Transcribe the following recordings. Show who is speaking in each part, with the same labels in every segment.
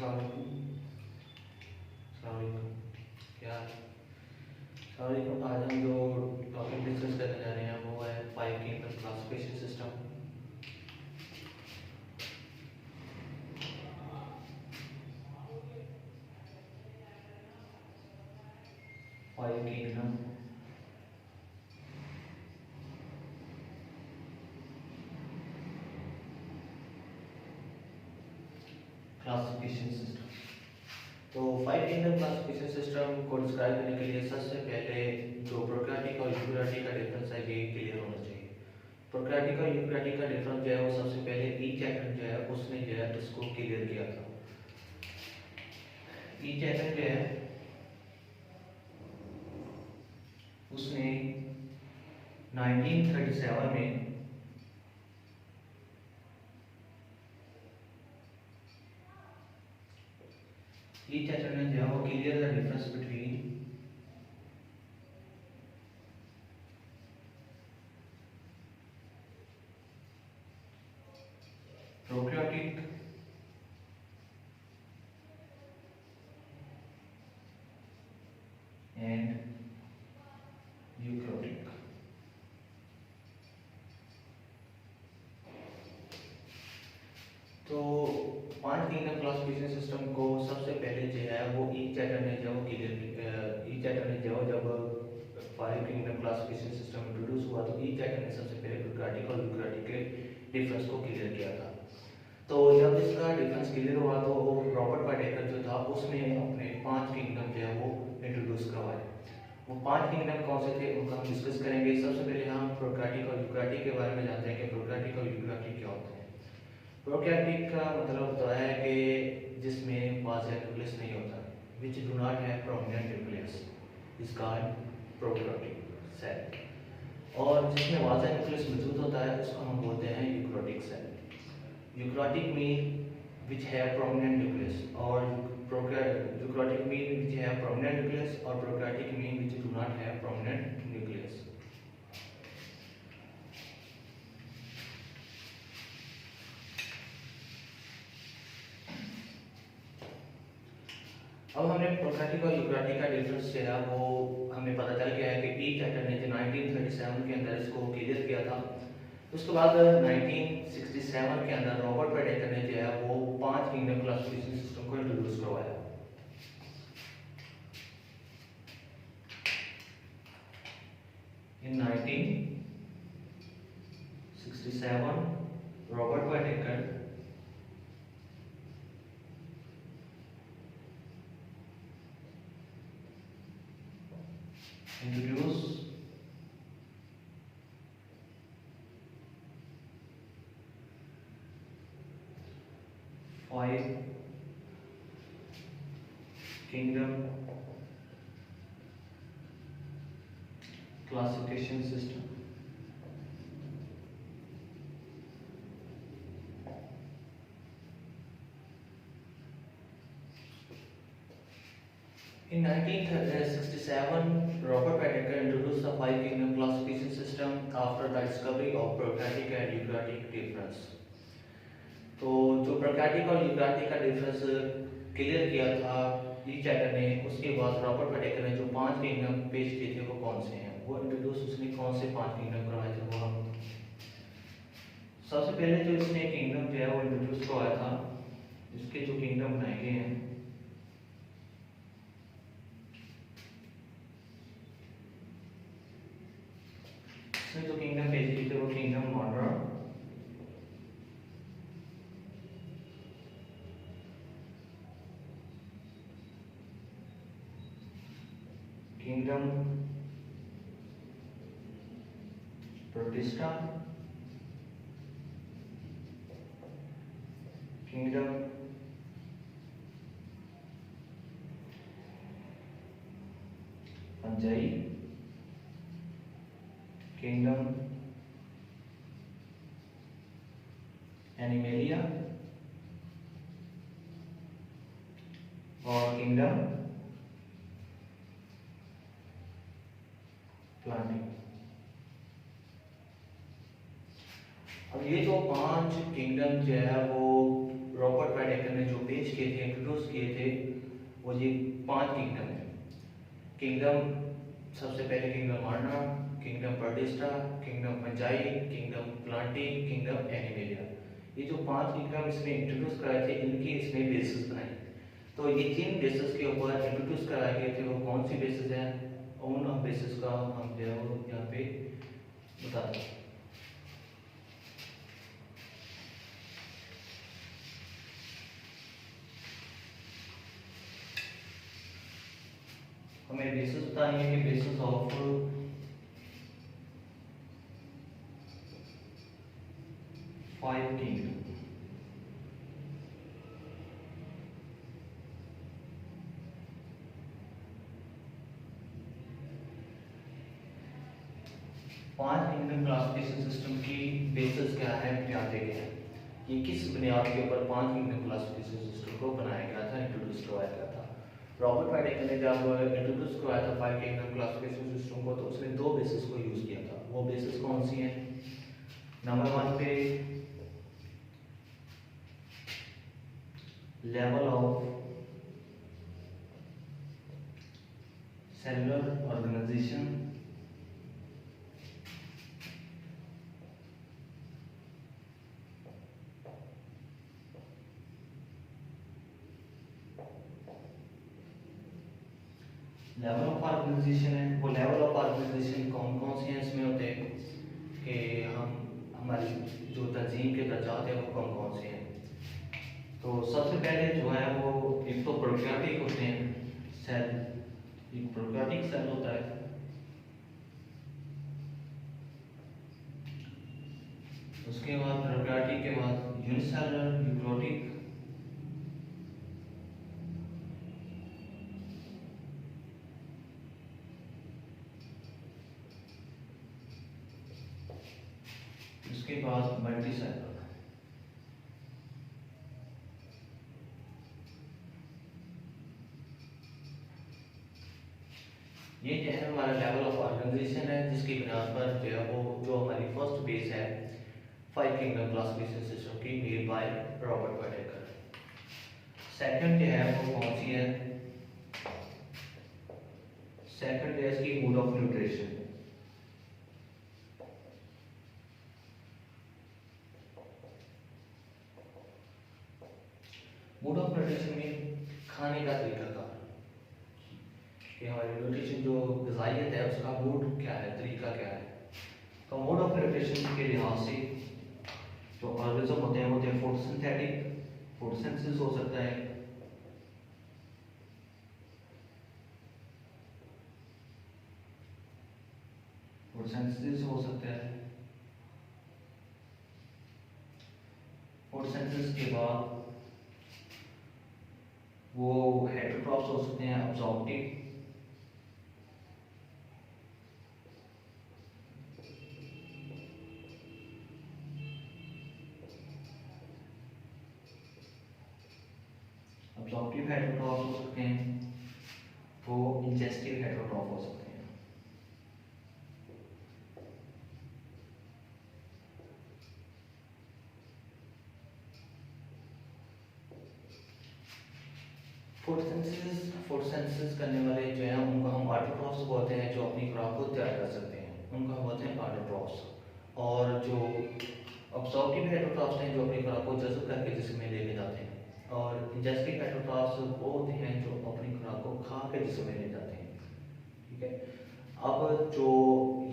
Speaker 1: क्या सलामकुम। आज हम जो टॉपिक डिस्कस करने जा रहे हैं वो है 5 kingdom classification system. Five kingdom classification system. तो 5 किंगडम क्लासिफिकेशन सिस्टम को डिस्क्राइब करने के लिए सबसे पहले जो प्रोक्राटिक और यूकैरियोटिक का डिफरेंस है ये क्लियर होना चाहिए। प्रोक्राटिक और यूकैरियोटिक का डिफरेंस जो है वो सबसे पहले ई चैटन जो है उसने जो है इसको क्लियर किया था। ई चैटन जो है उसने 1937 में ई चैटन ने जो है वो clear the difference between prokaryotic and eukaryotic. तो 5 किंगडम क्लासिफिकेशन सिस्टम को सबसे पहले जो है वो ई चैटन ने जो जब 5 किंगडम क्लासिफिकेशन सिस्टम इंट्रोड्यूस हुआ तो ई चैटन ने सबसे पहले प्रोक्राटिक और यूकैरियोटिक के डिफरेंस को क्लियर किया था। तो जब इसका डिफरेंस क्लियर हुआ तो रॉबर्ट पार्टेकर जो था उसने अपने 5 किंगडम जो है वो इंट्रोड्यूस करवाए। वो 5 किंगडम कौन से थे उनका हम डिस्कस करेंगे। सबसे पहले हम प्रोक्राटिक और यूकैरियोटिक के बारे में जानते हैं कि प्रोक्राटिक और यूकैरियोटिक क्या होते हैं। प्रोक्राटिक का मतलब होता है कि जिसमें वाज़ेह न्यूक्लियस नहीं होता, which do not have prominent nucleus is called prokaryotic cell. और जिसमें वाज़ेह न्यूक्लियस मौजूद होता है उसको हम बोलते हैं eukaryotic cell. Eukaryotic mean which have prominent nucleus और eukaryotic mean which have prominent nucleus और prokaryotic mean which do not have prominent nucleus. अब हमने प्रोक्राटिक और यूकैरियोटिक का डिफरेंस जो है वो हमें पता चल गया है कि ई चैटन ने जो 1937 के अंदर इसको क्लियर किया था। उसके बाद 1967 के अंदर रॉबर्ट पार्टेकर ने जो है वो 5 किंगडम क्लासिफिकेशन सिस्टम को इंट्रोड्यूस करवाया। In 1967 Robert partaker introduce five kingdom classification system. In 1967, Robert Patinkin introduced the 5 kingdom classification system after the discovery of protista and eukaryotic difference. तो जो प्रोक्राटिक और यूकैरियोटिक का डिफरेंस क्लियर किया था ई चैटन ने, उसके बाद रॉबर्ट पार्टेकर ने जो 5 किंगडम पेश किए थे वो कौन से हैं, वो इंट्रोड्यूस उसने कौन से 5 किंगडम करवाए थे वो हम सबसे पहले जो इसने किंगडम जो है वो इंट्रोड्यूस करवाया था, इसके जो किंगडम बनाए गए हैं इसने जो किंगडम पेश किए थे वो kingdom Monera, kingdom protista, kingdom fungi, kingdom animalia और किंगडम प्लांटे। अब ये जो 5 किंगडम जो है वो रॉबर्ट वाइडेकर ने जो पेश किए थे, इंट्रोड्यूस किए थे, वो ये 5 किंगडम है। किंगडम सबसे पहले kingdom Monera, kingdom protista, kingdom fungi, kingdom Plantae, kingdom animalia. ये जो 5 किंगडम इसने इंट्रोड्यूस कराए थे, इनकी इसने बेसिस बनाई। तो ये जिन बेसिस के ऊपर इंट्रोड्यूस कराए गए थे वो कौन सी बेसिस है, उन बेसिस का हम जो है वो यहाँ पे बताते हैं। हमें बेसिस बतानी है कि बेसिस ऑफ 5 किंगडम। पांच किंगडम क्लासिफिकेशन सिस्टम की बेसिस क्या है, बुनियादें क्या है, ये किस बुनियाद के ऊपर 5 किंगडम क्लासिफिकेशन सिस्टम को बनाया गया था, इंट्रोड्यूस करवाया गया था। रॉबर्ट वाइडेकर ने जब इंट्रोड्यूस करवाया था 5 किंगडम क्लासिफिकेशन सिस्टम को, तो उसने 2 बेसिस को यूज किया था। वो बेसिस कौन सी हैं? नंबर 1 पे level of cellular organisation, level of organisation है। वो लेवल ऑफ ऑर्गेनाइजेशन कौन कौन से हैं इसमें होते हैं कि हम हमारी जो तंजीम के दर्जात है वो कौन कौन से हैं। तो सबसे पहले जो है वो एक तो प्रोकैरियोटिक होते हैं सेल, एक प्रोकैरियोटिक सेल होता है, उसके बाद प्रोकैरियोटिक के बाद यूनिसेलुलर यूकेरियोटिक, उसके बाद मल्टीसेलुलर। ये जो है हमारा लेवल ऑफ ऑर्गेनाइजेशन है, जिसकी बुनियाद पर जो है वो जो हमारी फर्स्ट बेस है 5 किंगडम क्लासिफिकेशन सिस्टम की, मेड बाय रॉबर्ट वाइडेकर। सेकंड जो है वो कौन सी है? सेकंड है इसकी mode of nutrition. Mode of nutrition में खाने का तरीका कि हमारी न्यूट्रिशन जो ग़िज़ाइयत है उसका मोड क्या है, तरीका क्या है। तो मोड ऑफ न्यूट्रिशन के लिहाज से जो ऑर्गेनिज्म होते हैं फोटोसिंथेटिक, फोटोसिंथेसिस हो सकता है, फोटोसिंथेसिस हो सकता है। फोटोसिंथेसिस के बाद वो हेटेरोट्रॉफ्स हो सकते हैं, अब्जॉर्प्टिव, अब्जॉर्प्टिव हेटेरोट्रॉफ्स हो सकते हैं, वो इंजेस्टिव हेटेरोट्रॉफ हो सकते हैं। फोटोसिंथेसिस करने वाले जो हैं उनको हम ऑटोट्रॉफ्स बोलते हैं, जो अपनी खुराक को तैयार कर सकते हैं, उनको हम बोलते हैं ऑटोट्रॉफ्स। और जो अब्जॉर्प्टिव हेटेरोट्रॉफ्स हैं जो अपनी खुराक को जज़ब करके जिस्म में लेके जाते हैं, और इंजेस्टिव हेटेरोट्रॉफ्स वो होते हैं जो अपनी खुराक को खा के जिस्म में ले जाते हैं। ठीक है, अब जो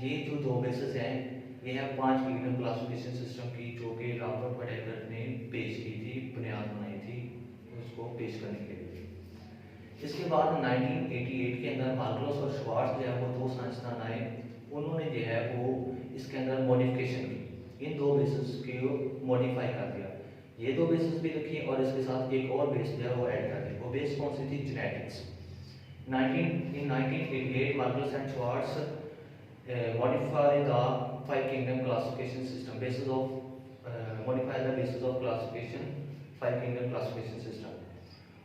Speaker 1: ये जो 2 बेसिस हैं ये है 5 किंगडम क्लासिफिकेशन सिस्टम की, जो कि रॉबर्ट वाइडेकर ने पेश की थी, बुनियाद बनाई थी उसको पेश करने के लिए। इसके बाद 1988 के अंदर मार्कोस और श्वार्ट्ज जो है वो 2 साइंसदान आए, उन्होंने जो है वो इसके अंदर मॉडिफिकेशन की, इन 2 बेसिस को मॉडिफाई कर दिया। ये 2 बेसिस भी रखी और इसके साथ एक और बेस जो है वो ऐड कर दी। वो बेस कौन सी थी? Genetics. 1988 Marcos and Schwartz modify the 5 kingdom classification system basis of modify the basis of classification 5 kingdom classification system।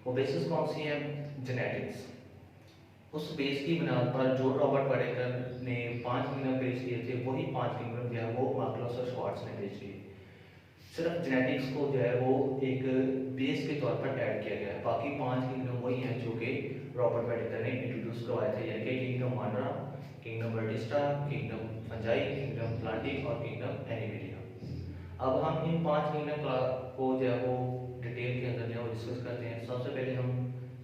Speaker 1: वो बेसिस कौन सी है? जेनेटिक्स। उस बेस की बुनियाद पर जो रॉबर्ट वाइडेकर ने 5 किंगडम पेश किए थे, वही 5 किंगडम जो है वो मार्कोस और श्वार्ट्ज ने पेश किए। सिर्फ जेनेटिक्स को जो है वो एक पर ऐड किया गया है। बाकी 5 किंगडम वही हैं जो कि रॉबर्ट पैटिंसन ने इंट्रोड्यूस करवाए थे, यानी कि kingdom Monera, kingdom protista, kingdom fungi, kingdom Plantae और किंगडम एनिमेलिया। अब हम इन 5 किंगडम को जो है वो डिटेल के अंदर जो है वो डिस्कस करते हैं। सबसे पहले हम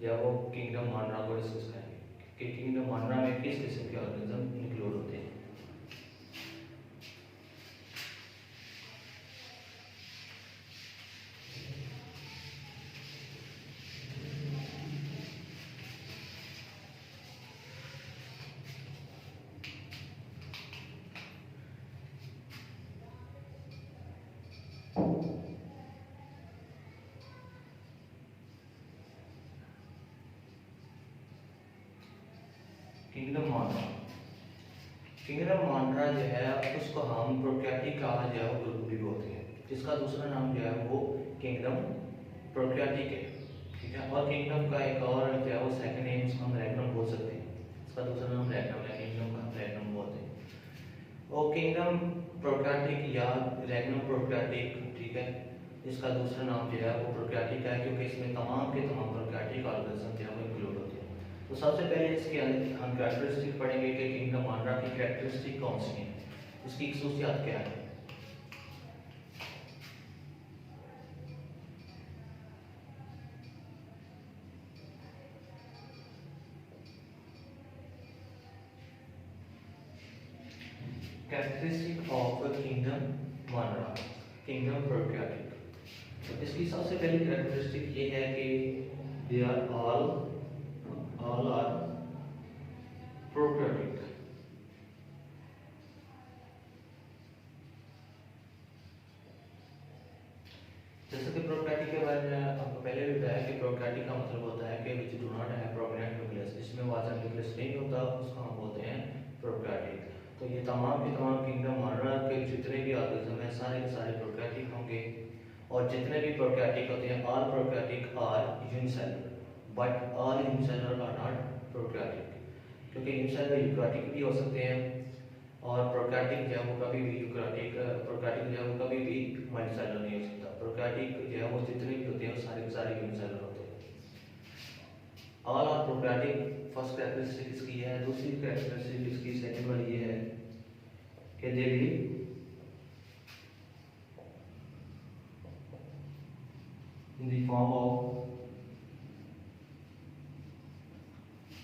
Speaker 1: जो है वो किंगडम मोनेरा को डिस्कस करेंगे कि किंगडम मोनेरा में किस किस्म के ऑर्गेनिज्म इंक्लूड होते हैं। किंगडम मोनेरा, किंगडम मोनेरा जो है उसको हम प्रोकैरियोटिका जो है वो ग्रुप भी बोलते हैं, जिसका दूसरा नाम जो है वो किंगडम प्रोकैरियोटिक है, ठीक है। और किंगडम का एक और जो है वो सेकंड नेम हम रैग्नम बोल सकते हैं, इसका दूसरा नाम रैग्नम है, किंगडम का रैग्नम बोलते हैं। और किंगडम प्रोकैरियोटिक या रैग्नम प्रोकैरियोटिक, ठीक है, इसका दूसरा नाम जो है वो प्रोकैरियोटिक है क्योंकि इसमें तमाम के तमाम प्रोकैरियोटिक ऑर्गेनिज्म जो है वो इंक्लूड होते हैं। तो सबसे पहले इसके हम कैरेक्टरिस्टिक पढ़ेंगे कि किंगडम मोनेरा की कैरेक्टरिस्टिक कौन सी है, इसकी खसूसियात क्या है। Characteristic of kingdom Monera, kingdom prokaryotic. तो इसकी सबसे पहली कैरेक्टरिस्टिक ये है कि they are all are prokaryotic। जैसे कि प्रोकैरियोटिक के बारे में आपको पहले भी बताया कि प्रोकैरियोटिक का मतलब होता है कि which do not have permanent nucleus, इसमें वाजन न्यूक्लियस नहीं होता, उसको हम बोलते हैं प्रोकैरियोटिक। तो ये तमाम के तमाम किंगडम मोनेरा के जितने भी ऑर्गेनिज्म हैं सारे के सारे प्रोकैरियोटिक होंगे। और जितने भी प्रोकैरियोटिक होते हैं all prokaryotic are unicellular, but all unicellular are not prokaryotic, क्योंकि यूनिसेलुलर यूकैरियोटिक भी हो सकते हैं और प्रोकैरियोटिक जो है वो कभी भी यूकैरियोटिक प्रोकैरियोटिक जो है वो कभी भी मल्टीसेलुलर नहीं हो सकता। प्रोकैरियोटिक जो है वो जितने भी होते हैं वो सारे के सारे यूनिसेलुलर होते हैं। All are prokaryotic first characteristic इसकी है। दूसरी कैरेक्टरिस्टिक इसकी सेकंड वाली ये है कि they live in the form of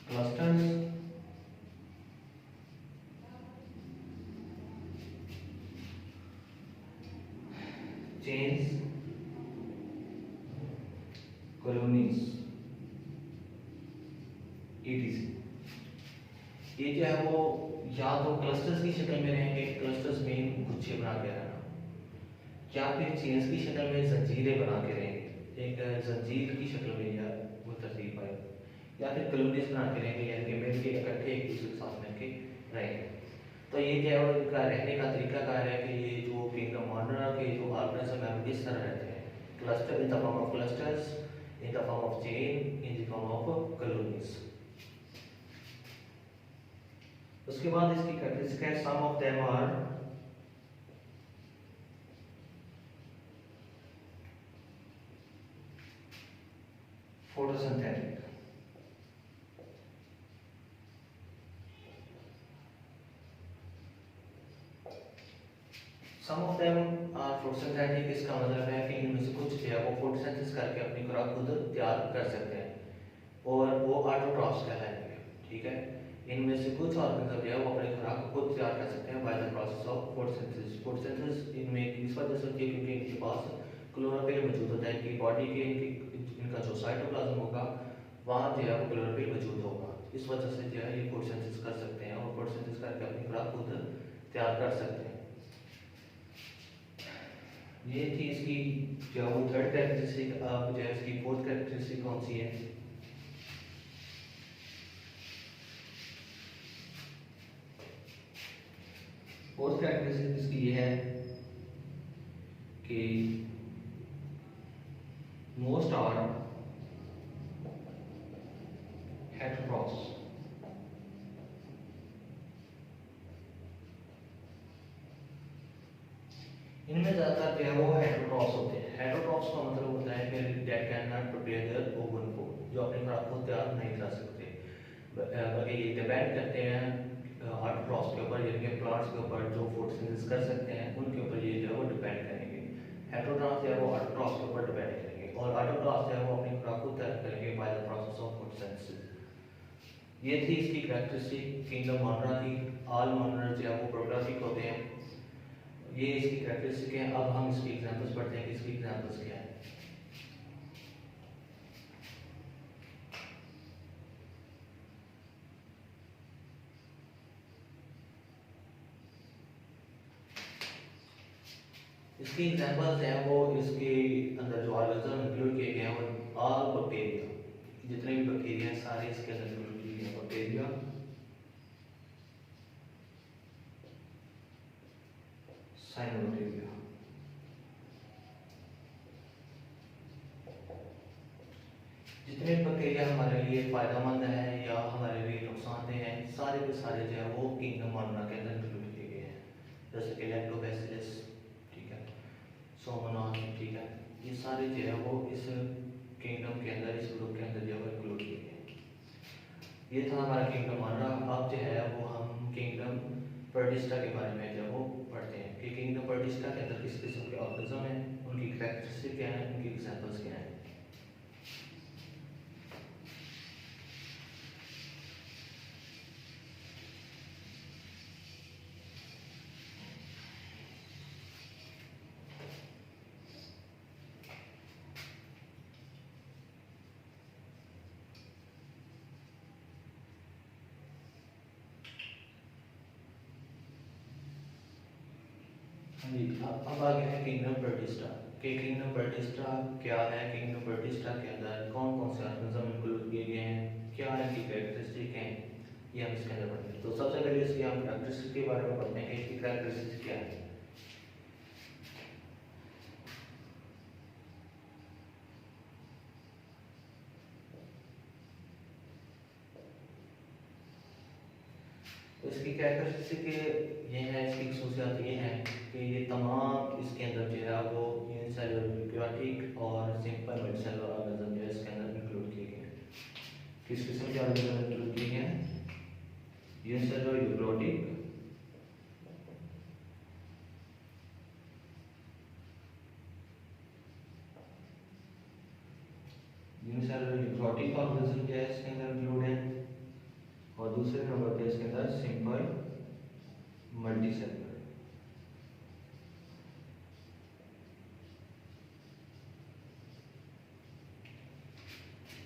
Speaker 1: clusters, chains, colonies, etc। ये जो है वो या तो क्लस्टर्स की शक्ल में रहेंगे, क्लस्टर्स में गुच्छे बना के रहना, या फिर चेन्स की शक्ल में जंजीरें बना के रहेंगे, एक जंजीर की शक्ल में या वो तरतीब पाए, या फिर कॉलोनीज बना के रहेंगे, यानी कि मिलके इकट्ठे एक दूसरे के साथ मिलके रहेंगे। तो ये क्या है इनका रहने का तरीका क्या है कि ये जो किंगडम मोनेरा के जो ऑर्गेनिज्म है वो इस तरह रहते हैं, cluster in the form of clusters, in the form of chain, in the form of colonies. उसके बाद इसकी कैरेक्टरिस्टिक है some of them are photosynthetic। Some of them are photosynthetic, इसका मतलब है कि इनमें से कुछ जो है वो फोटोसिंथेसिस करके अपनी खुराक खुद तैयार कर सकते हैं और वो ऑटोट्रॉफ्स कहलाएंगे, ठीक है। इनमें से कुछ ऑर्गेनिज्म जो है वो अपनी खुराक खुद तैयार कर सकते हैं by the process of photosynthesis. Photosynthesis इनमें इस वजह से होती है क्योंकि इनके पास क्लोरोफिल मौजूद होता है कि बॉडी के इनका जो साइटोप्लाज्म होगा वहाँ जो है वो क्लोरोफिल मौजूद होगा, इस वजह से जो है ये फोटोसिंथेसिस कर सकते हैं और फोटोसिंथेसिस करके अपनी खुराक खुद तैयार कर सकते हैं। ये थी इसकी जो है वो थर्ड कैरेक्टरिस्टिक। अब जो है इसकी फोर्थ कैरेक्टरिस्टिक कौन सी है? फोर्थ कैरेक्टरिस्टिक इसकी ये है कि मोस्ट आर हेटेरोट्रॉप्स। इनमें ज्यादातर जो है वो हेटेरोट्रॉप्स होते हैं। हेटेरोट्रॉप्स का मतलब होता है कि दैट कैन नॉट प्रोड्यूस बल्कि ये डिपेंड करते हैं ऑटोट्रॉफ्स के ऊपर, यानी कि प्लांट्स के ऊपर जो फोटोसिंथेसिस कर सकते हैं उनके ऊपर ये जो है वो डिपेंड करेंगे। हेटेरोट्रॉफ्स जो है वो ऑटोट्रॉफ्स के ऊपर डिपेंड करेंगे, और ऑटोट्रॉफ्स जो है वो अपनी खुराक को तैयार करेंगे by the process of photosynthesis. ये थी इसकी कैरेक्टरिस्टिक। किंगडम मोनेरा थी। ऑल मोनेरा जो है वो प्रोटोट्रॉफिक होते हैं। ये इसकी कैरेक्टरिस्टिक है। अब हम इसकी एग्जांपल्स पढ़ते हैं कि इसकी एग्जांपल्स क्या है। इसकी एग्जांपल्स हैं वो इसके अंदर जो ऑर्गेनिज्म इंक्लूड किए गए हैं वो ऑल बैक्टीरिया, जितने भी बैक्टीरिया हैं सारे इसके अंदर इंक्लूड किए गए हैं। बैक्टीरिया, साइनोबैक्टीरिया, जितने बैक्टीरिया हमारे लिए फायदेमंद हैं या हमारे लिए नुकसानदेह हैं, सारे के सारे जो है वो किंगडम मोनेरा के अंदर इंक्लूड किए गए हैं। जैसे कि लैक्टोबैसिलस, ठीक है, सोमोनास, ठीक है, ये सारे जो है वो इस किंगडम के अंदर, इस ग्रुप के अंदर जो है इंक्लूड किए गए हैं। ये था हमारा किंगडम मोनेरा। अब जो है वो हम किंगडम प्रोटिस्टा के बारे में जो है वो पढ़ते हैं कि किंगडम प्रोटिस्टा के अंदर किस किस्म के ऑर्गेनिज्म हैं, उनकी कैरेक्टरिस्टिक क्या है, उनकी एग्जांपल्स क्या हैं। अब आगे है किंगडम प्रोटिस्टा। कि किंगडम प्रोटिस्टा क्या है, किंगडम प्रोटिस्टा के अंदर कौन कौन से ऑर्गेनिज्म इंक्लूड किए गए हैं, क्या इनकी कैरेक्टरिस्टिक हैं, ये हम इसके अंदर पढ़ते हैं। तो सबसे पहले इसकी हम कैरेक्टरिस्टिक के बारे में पढ़ते हैं कि इसकी कैरेक्टरिस्टिक क्या है। तो इसकी कैरेक्टरिस्टिक ये है, इसकी खसूसियात ये हैं कि ये तमाम इसके अंदर जो है वो यूनिसेलुलर, यूकैरियोटिक और सिंपल मल्टीसेलुलर ऑर्गेनिज्म जो है इसके अंदर इंक्लूड किए गए हैं। किस किस्म के ऑर्गेनिज्म इंक्लूड किए गए हैं? Unicellular, eukaryotic, unicellular eukaryotic organism जो है इसके अंदर इंक्लूड है, और दूसरे नंबर पे इसके अंदर सिंपल मल्टीसेलुलर।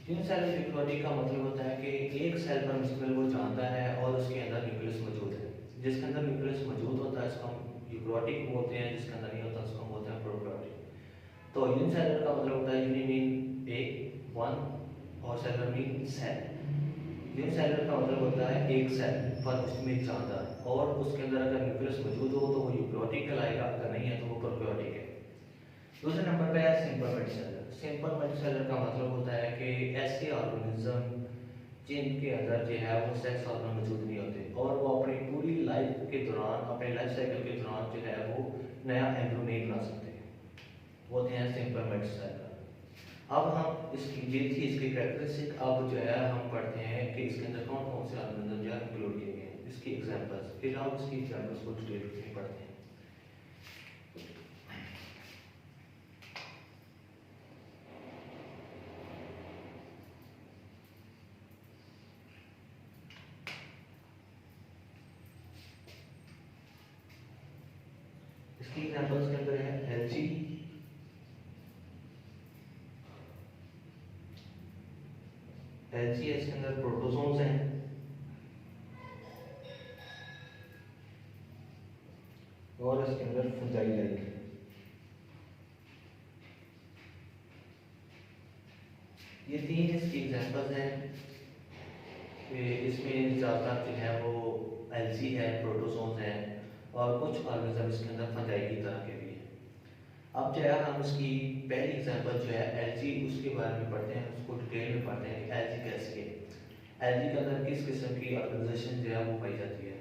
Speaker 1: यूनिसेलुलर यूकैरियोटिक का मतलब होता है कि एक सेल पर मुश्तमिल वो जानता है और उसके अंदर न्यूक्लियस मौजूद है। जिसके अंदर न्यूक्लियस मौजूद होता है इसको हम यूकैरियोटिक बोलते हैं, जिसके अंदर नहीं होता उसको हम बोलते हैं प्रोकैरियोटिक। तो यूनिसेलुलर का मतलब होता है यूनि मीन एक, वन, और सेलुलर मीन सेल। यूनिसेलुलर का मतलब होता है एक सेल पर मुश्तमिल जानदार, और उसके अंदर अगर न्यूक्लियस मौजूद हो तो वो यूकैरियोटिक कहलाएगा, अगर नहीं है तो वो प्रोकैरियोटिक है। दूसरे नंबर पे है सिंपल मल्टीसेलुलर। सिंपल मल्टीसेलुलर का मतलब होता है कि ऐसे ऑर्गेनिज्म जिनके अंदर जो है वो सेक्स ऑर्गन मौजूद नहीं होते, और वो अपनी पूरी लाइफ के दौरान, अपने लाइफ साइकिल के दौरान जो है वो नया एम्ब्रियो नहीं बना सकते, वो होते हैं सिंपल मल्टीसेलुलर। अब हम इसकी ये थी इसकी कैरेक्टरिस्टिक। अब जो है हम पढ़ते हैं कि इसके अंदर कौन कौन से ऑर्गेनिज्म जो है इंक्लूड किए गए हैं, इसकी एग्जांपल्स। फिर हम इसकी एग्जांपल्स को डिटेल में पढ़ते हैं। इसकी एग्जांपल्स के अंदर है एल्गी, एल्गी इसके अंदर प्रोटोजोन्स हैं, और इसके अंदर फंजाई लाइक है। ये तीन इसकी एग्जांपल्स हैं कि इसमें ज़्यादातर जो है वो एल्गी है, प्रोटोजोन्स हैं, और कुछ ऑर्गेनिज्म इसके अंदर फंजाई की तरह के भी हैं। अब जो है हम इसकी पहली एग्जांपल जो है एल्गी, उसके बारे में पढ़ते हैं, उसको डिटेल में पढ़ते हैं कि एल्गी कैसी है, एल्गी के अंदर किस किस्म की ऑर्गेनाइजेशन जो है वो पाई जाती है।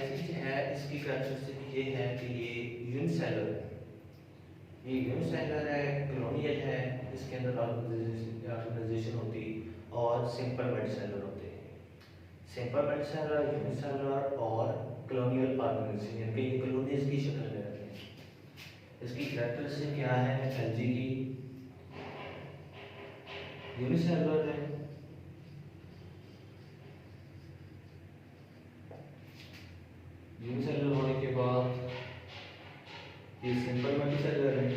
Speaker 1: एलजी जो है इसकी कैरेक्टरिस्टिक ये है कि ये यूनिसेलुलर है, ये यूनिसेलुलर है, कॉलोनियल है, इसके अंदर ऑर्गेनाइजेशन होती और सिंपल मल्टीसेलुलर होते हैं। सिंपल मल्टीसेलुलर, यूनिसेलुलर और कॉलोनियल ऑर्गेनाइजेशन, यानी कि ये कॉलोनीज की शक्ल में रहते हैं। इसकी कैरेक्टरिस्टिक क्या है एलजी की? यूनिसेलुलर है, यूनिसेलुलर होने के बाद ये सिंपल मल्टीसेलुलर है,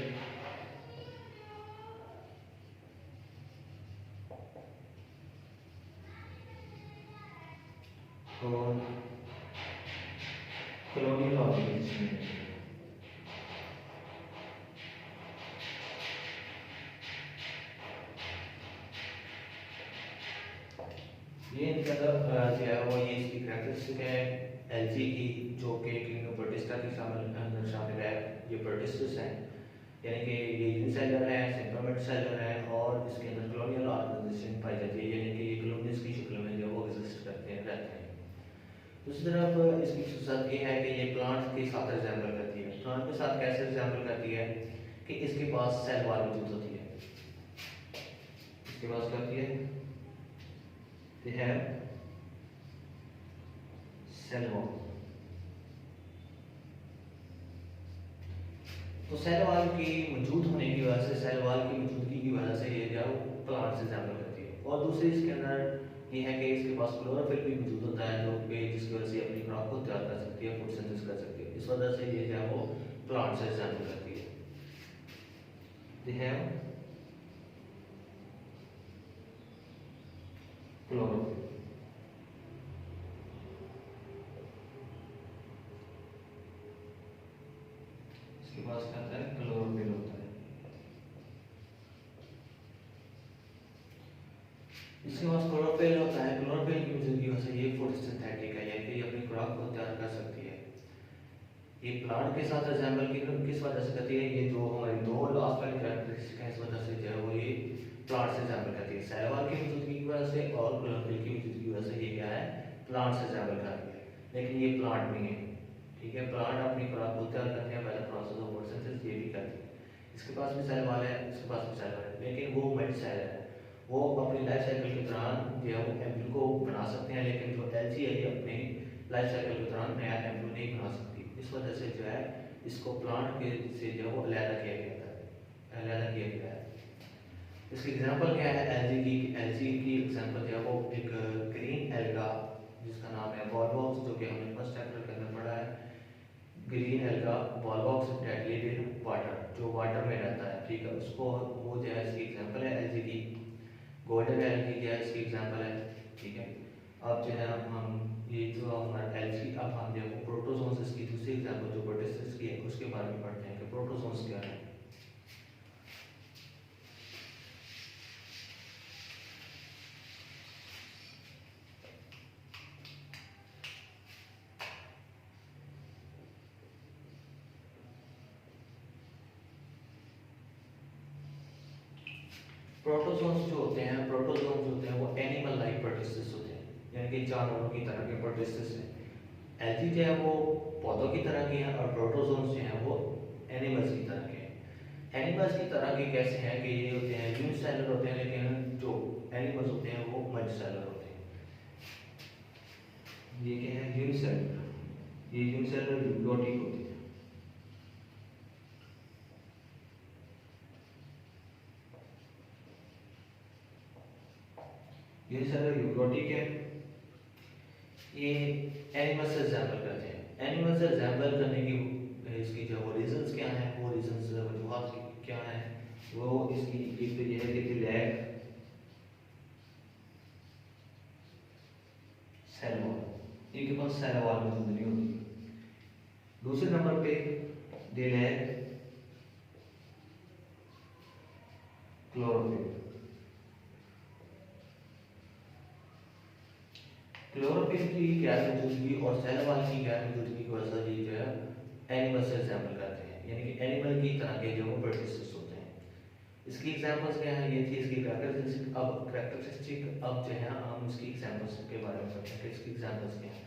Speaker 1: और कॉलोनियल ऑर्गेनाइजेशन है। ये इनके अंदर जो है वो ये इसकी कैरेक्टरिस्टिक है एलजी की, जो कि किंगडम प्रोटिस्टा के शामिल है। ये प्रोटिस्टस हैं, यानी कि ये यूनिसेलुलर है, सिंपल मल्टीसेलुलर है और इसके अंदर कॉलोनियल ऑर्गेनाइजेशन पाई जाती है, यानी कि ये कॉलोनीज की शक्ल में जो वो एग्जिस्ट करते हैं, रहते हैं। दूसरी तरफ इसकी खासियत ये है कि ये प्लांट के साथ रिजेंबल करती है। प्लांट के साथ कैसे रिजेंबल करती है कि इसके पास सेल वॉल मौजूद होती है, इसके पास क्या होती है? They have cell wall। तो सेल वॉल की मौजूद होने की वजह से, सेल वॉल की मौजूदगी की वजह से ये जो प्लांट से रिजेंबल करती है। और दूसरी इसके अंदर ये है कि इसके पास क्लोरोफिल भी मौजूद होता है, जो कि जिसकी वजह से अपनी क्रॉप को तैयार कर सकती है, फोटोसिंथेसिस कर सकती है। इस वजह से ये जो है वो प्लांट से रिजेंबल करती है। They have chlorophyll. इसके पास क्या होता है? क्लोरोफिल होता है। इसके पास क्लोरोफिल होता है, क्लोरोफिल की वजह से ये फोटोसिंथेटिक है, यानी कि अपनी खुराक को तैयार कर सकती है। ये प्लांट के साथ रिजेंबल किस वजह से करती है? ये जो हमारी दो लास्ट वाली कैरेक्टरिस्टिक है, इस वजह से जो है वो ये प्लांट से रिजेंबल करती है। सेल वॉल की मौजूदगी की वजह से और क्लोरोफिल की मौजूदगी की वजह से ये क्या है? प्लांट से रिजेंबल करती है। लेकिन ये प्लांट नहीं है, ठीक है। प्लांट अपनी खुराक को तैयार करते हैं, पहले प्रोसेस ऑफ फोटोसिंथेसिस ये भी करती है। इसके पास भी सेल वॉल है, इसके पास भी सेल वॉल है, लेकिन वो मल्टीसेलुलर है। वो अपनी लाइफ साइकिल के दौरान जो है वो एम्ब्रियो को बना सकते हैं, लेकिन जो एलजी है ये अपनी लाइफ साइकिल के दौरान नया एम्ब्रियो नहीं बना सकती। इस वजह से जो है इसको प्लांट के से जो है वो अलग किया गया था, अलग किया गया है। इसकी एग्जांपल क्या है एलजी की? एलजी की एग्जांपल जो है वो एक ग्रीन एल्गा जिसका नाम है बॉलवॉक्स, जो कि हमने फर्स्ट चैप्टर के अंदर पढ़ा है। Green alga volvox that live in water, जो वाटर में रहता है, ठीक है। उसको वो जो है इसकी एग्जांपल है एलजी की। गोल्डन एलगी जो है इसकी एग्जांपल है, ठीक है। अब जो है हम ये जो हमारा एलजी, अब हम जो है प्रोटोजोन्स इसकी दूसरी एग्जांपल जो प्रोटिस्टस की है उसके बारे में पढ़ते हैं कि प्रोटोजोन्स क्या है। प्रोटोजोन्स जो होते हैं, प्रोटोजोन्स जो होते हैं वो एनिमल लाइक प्रोटिस्टस होते हैं, यानी कि जानवरों की तरह के प्रोटिस्टस हैं। एलजी जो है वो पौधों की तरह के हैं और प्रोटोजोन्स जो हैं वो एनिमल्स की तरह के हैं। एनिमल्स की तरह के कैसे हैं कि ये होते हैं यूनिसेलुलर होते हैं, लेकिन जो एनिमल्स होते हैं वो मल्टीसेलुलर होते हैं। ये क्या है? यूनिसेलुलर। ये यूनिसेलुलर यूकेरियोटिक होते हैं। यूनिसेलुलर यूकेरियोटिक है, ये एनिमल से रिजेंबल करते हैं। एनिमल से रिजेंबल करने की इसकी जो वो रीजंस क्या हैं, वो रीजंस वजूहात क्या हैं, वो इसकी एक तो ये है कि लैक सेल वॉल, इनके पास सेल वॉल मौजूद नहीं होती। दूसरे नंबर पे दे लैक क्लोरोफिल। क्लोरोफिल की गैर मौजूदगी और सेल वॉल की गैर मौजूदगी की वजह से जो है एनिमल से रिजेंबल करते हैं, यानी कि एनिमल की तरह के जो वो प्रोटिस्टस होते हैं। इसकी एग्जांपल्स क्या हैं? ये थी इसकी कैरेक्टरिस्टिक। अब जो है हम इसकी एग्जांपल्स के बारे में पढ़ते हैं कि इसकी एग्जांपल्स क्या हैं।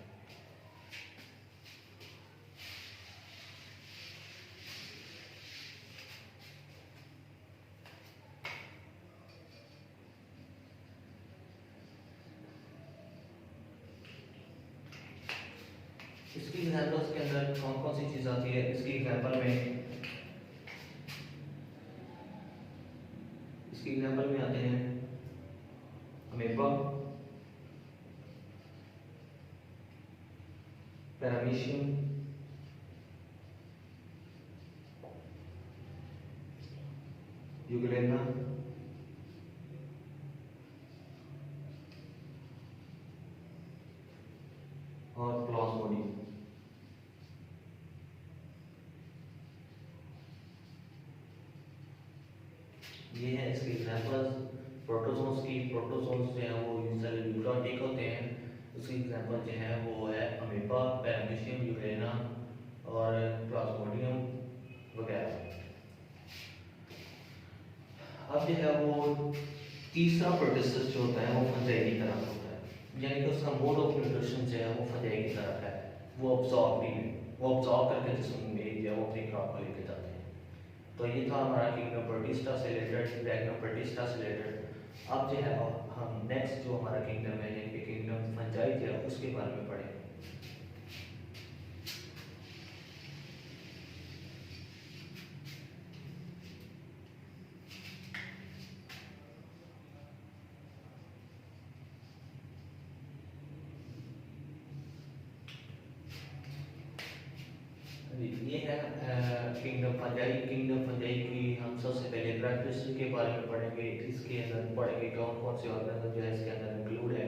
Speaker 1: इसकी एग्जांपल्स के अंदर कौन कौन सी चीज़ आती है? इसकी एग्जांपल में आते हैं अमेबा, पैरामीशियम, यूग्लेना और प्लाज्मोडियम। ये है इसके एग्जांपल्स। प्रोटोजोन्स जो है वो यूजुअली यूकारियोटिक होते हैं। उसकी एग्जांपल जो है वो है अमीबा, पैरामीशियम, यूग्लेना और प्लाज्मोडियम वगैरह। अब जो है वो तीसरा प्रोटिस्टस जो होता है वो फंजाई की तरह होता है, यानी कि उसका मोड ऑफ न्यूट्रिशन जो है वो फंजाई की तरह है। वो ऑब्जॉर्व करके जिस्म में जो है वो अपनी खुराक को लेके जाते हैं। तो ये था हमारा किंगडम प्रोटिस्टा से रिलेटेड, डायग्राम प्रोटिस्टा से रिलेटेड। अब जो है हम नेक्स्ट जो हमारा किंगडम है यानी कि किंगडम फंजाई जो है उसके बारे में पढ़ेंगे। ये है किंगडम फंजाई की हम सबसे पहले कैरेक्टरिस्टिक के बारे में पढ़ेंगे। इसके अंदर पढ़ेंगे कौन कौन से ऑर्गेनिज्म जो है इसके अंदर इंक्लूड है।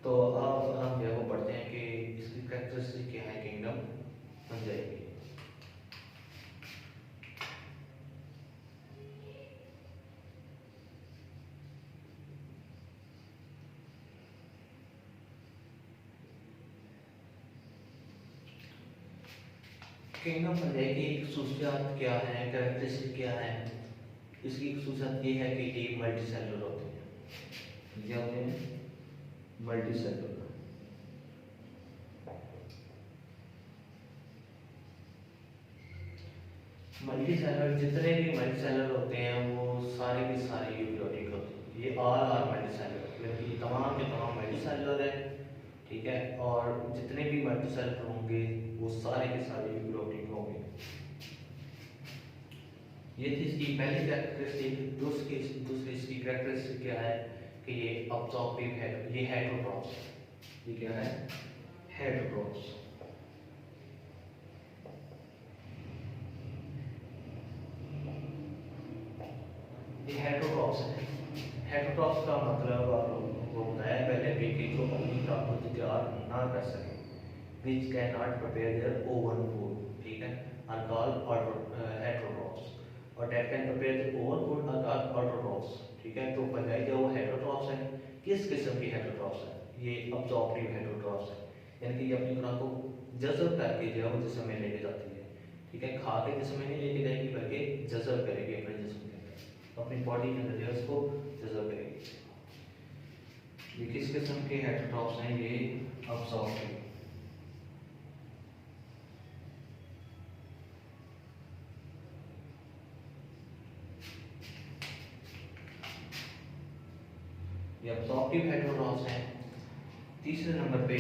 Speaker 1: तो अब हम जो है वो पढ़ते हैं कि इसकी कैरेक्टरिस्टिक क्या है किंगडम फंजाई की। किंगडम फंजाई की खसूसियात क्या है, कैरेक्टरिस्टिक क्या है? इसकी खसूसियात ये है कि ये मल्टी सेलुलर होते हैं। क्या होते हैं? Multi cellular. मल्टी सेलुलर जितने भी मल्टी सेलुलर होते हैं वो सारे के सारे यूकेरियोटिक होते हैं। ये आर मल्टी सेलुलर, यानी ये तमाम के तमाम मल्टी सेलुलर है, ठीक है। और जितने भी मल्टी सेलुलर होंगे वो सारे के सारे यूकेरियोटिक होंगे। ये थी इसकी पहली कैरेक्टरिस्टिक। दूसरी इसकी कैरेक्टरिस्टिक क्या है कि ये अब्जॉर्प्टिव है, ये हेटेरोट्रॉप्स। ये क्या है? हेटेरोट्रॉप्स। ये हेटेरोट्रॉप्स है। हेटेरोट्रॉप्स का मतलब आप लोगों को बताया पहले भी कि जो अपनी खुराक को तैयार ना कर सके, which cannot prepare their own food, ठीक है, are called heterotrophs। और that can prepare their own food are called autotrophs, ठीक है। तो फंजाई जो वो हेटेरोट्रॉप्स है। किस किस्म की हेटेरोट्रॉप्स है? ये अब्जॉर्प्टिव हेटेरोट्रॉप्स है, यानी कि ये अपनी खुराक को जज़ब करके जो है वो जिस्म में लेके जाती है, ठीक है। खा के जिस्म में नहीं लेके जाएगी बल्कि जज़ब करेगी अपने जिस्म के अंदर, अपनी बॉडी के अंदर जो है उसको जज़ब करेगी। ये किस किस्म के हेटेरोट्रॉप्स हैं? ये अब्जॉर्प्टिव। ये अब्जॉर्प्टिव हेटेरोट्रॉप्स हैं। तीसरे नंबर पे